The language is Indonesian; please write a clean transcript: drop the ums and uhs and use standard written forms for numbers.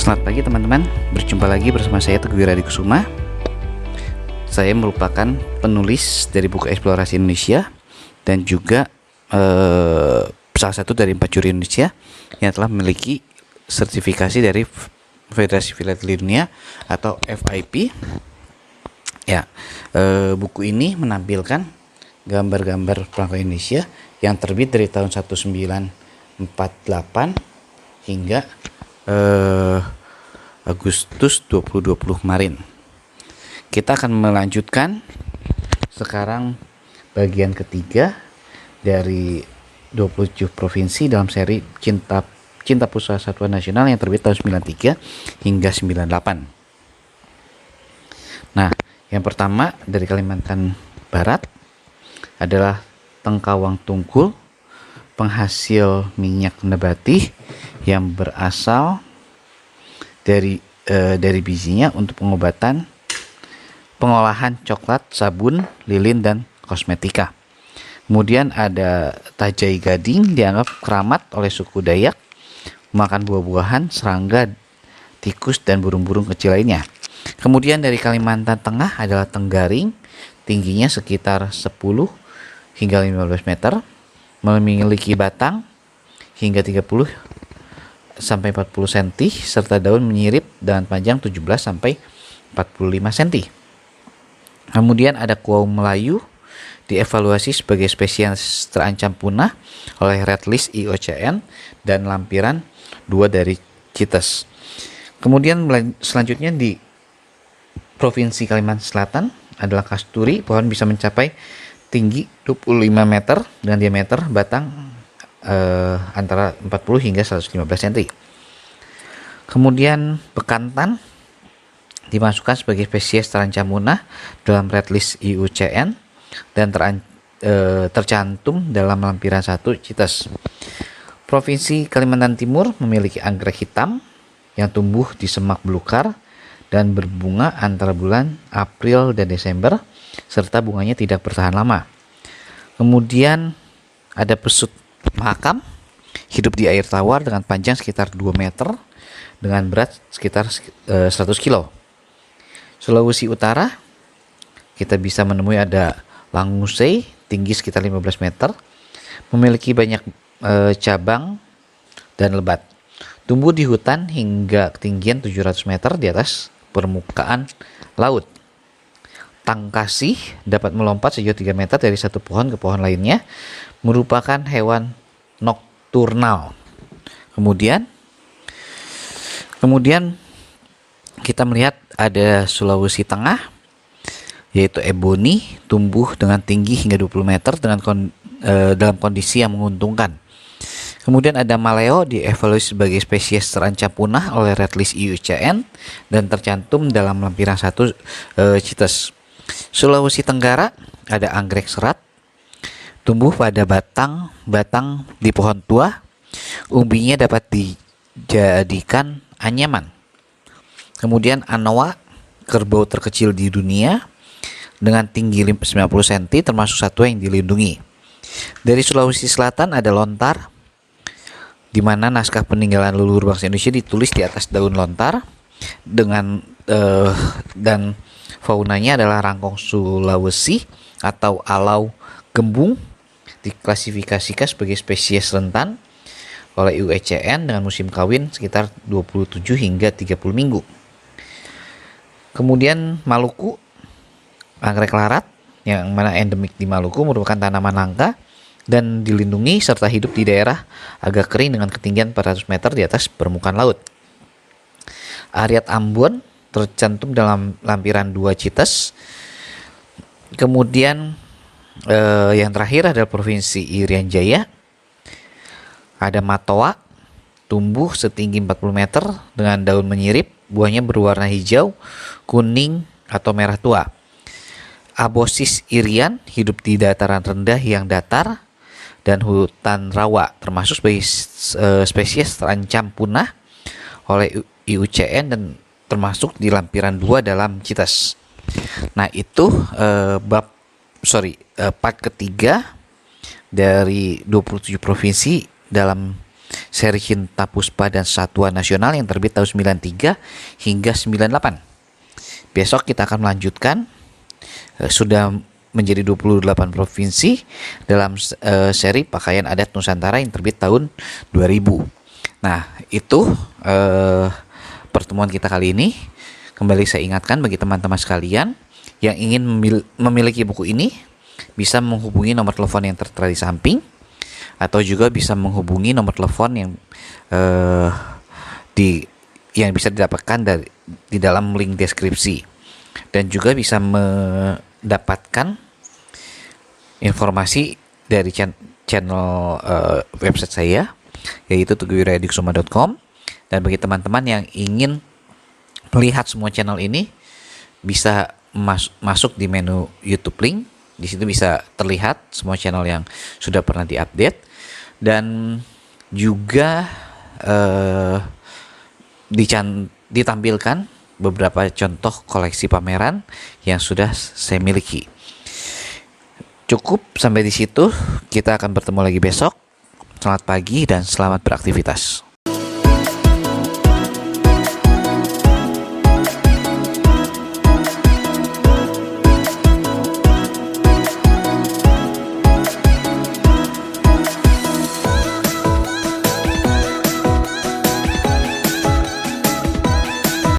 Selamat pagi teman-teman, berjumpa lagi bersama saya Teguh Wiradikusuma. Saya merupakan penulis dari buku Eksplorasi Indonesia dan juga salah satu dari 4 juri Indonesia yang telah memiliki sertifikasi dari Federasi Filateli Dunia atau FIP. Ya, buku ini menampilkan gambar-gambar perangko Indonesia yang terbit dari tahun 1948 hingga Agustus 2020 kemarin. Kita akan melanjutkan sekarang bagian ketiga dari 27 provinsi dalam seri Cinta Pusaka Satuan Nasional yang terbit tahun 93 hingga 98. Nah, yang pertama dari Kalimantan Barat adalah Tengkawang Tungkul, penghasil minyak nabati yang berasal dari bijinya untuk pengolahan coklat, sabun, lilin, dan kosmetika. Kemudian ada Tajai Gading, dianggap keramat oleh suku Dayak, makan buah-buahan, serangga, tikus, dan burung-burung kecil lainnya. Kemudian dari Kalimantan Tengah adalah Tenggaring, tingginya sekitar 10 hingga 15 meter, memiliki batang hingga 30 sampai 40 cm serta daun menyirip dengan panjang 17 sampai 45 cm. Kemudian ada Kuau Melayu, dievaluasi sebagai spesies terancam punah oleh Red List IUCN dan lampiran 2 dari CITES. Kemudian selanjutnya di Provinsi Kalimantan Selatan adalah Kasturi, pohon bisa mencapai tinggi 25 meter dengan diameter batang antara 40 hingga 115 cm. Kemudian Bekantan dimasukkan sebagai spesies terancam punah dalam Red List IUCN dan tercantum dalam lampiran 1 CITES. Provinsi Kalimantan Timur memiliki anggrek hitam yang tumbuh di semak belukar dan berbunga antara bulan April dan Desember, serta bunganya tidak bertahan lama. Kemudian ada Pesut Mahakam, hidup di air tawar dengan panjang sekitar 2 meter dengan berat sekitar 100 kilo. Sulawesi Utara kita bisa menemui ada Langusei, tinggi sekitar 15 meter, memiliki banyak cabang dan lebat. Tumbuh di hutan hingga ketinggian 700 meter di atas permukaan laut. Tangkasih dapat melompat sejauh 3 meter dari satu pohon ke pohon lainnya, merupakan hewan nokturnal. Kemudian kita melihat ada Sulawesi Tengah, yaitu eboni, tumbuh dengan tinggi hingga 20 meter dalam kondisi yang menguntungkan. Kemudian ada Maleo, dievaluasi sebagai spesies terancam punah oleh Red List IUCN dan tercantum dalam lampiran 1 CITES. Sulawesi Tenggara ada anggrek serat, tumbuh pada batang di pohon tua, umbinya dapat dijadikan anyaman. Kemudian Anoa, kerbau terkecil di dunia dengan tinggi 90 cm, termasuk satwa yang dilindungi. Dari Sulawesi Selatan ada lontar, di mana naskah peninggalan leluhur bangsa Indonesia ditulis di atas daun lontar dengan dan faunanya adalah rangkong Sulawesi atau alau gembung, diklasifikasikan sebagai spesies rentan oleh IUCN dengan musim kawin sekitar 27 hingga 30 minggu. Kemudian Maluku, anggrek larat yang mana endemik di Maluku, merupakan tanaman langka dan dilindungi serta hidup di daerah agak kering dengan ketinggian 400 meter di atas permukaan laut. Ariat Ambon tercantum dalam lampiran 2 CITES. Kemudian yang terakhir adalah Provinsi Irian Jaya. Ada Matoa, tumbuh setinggi 40 meter dengan daun menyirip, buahnya berwarna hijau, kuning, atau merah tua. Abosis Irian, hidup di dataran rendah yang datar dan hutan rawa, termasuk sebagai spesies terancam punah oleh IUCN dan termasuk di lampiran 2 dalam CITES. Nah, itu part ketiga dari 27 provinsi dalam seri Cinta Puspa dan Satwa Nasional yang terbit tahun 93 hingga 98. Besok kita akan melanjutkan sudah menjadi 28 provinsi dalam seri Pakaian Adat Nusantara yang terbit tahun 2000. Nah, itu pertemuan kita kali ini. Kembali saya ingatkan bagi teman-teman sekalian yang ingin memiliki buku ini, bisa menghubungi nomor telepon yang tertera di samping, atau juga bisa menghubungi nomor telepon yang bisa didapatkan di dalam link deskripsi, dan juga bisa mendapatkan informasi dari channel website saya, yaitu tuguyuradikusuma.com. Dan bagi teman-teman yang ingin melihat semua channel ini, bisa masuk di menu YouTube link. Di situ bisa terlihat semua channel yang sudah pernah diupdate, dan juga ditampilkan beberapa contoh koleksi pameran yang sudah saya miliki. Cukup sampai di situ. Kita akan bertemu lagi besok. Selamat pagi dan selamat beraktivitas.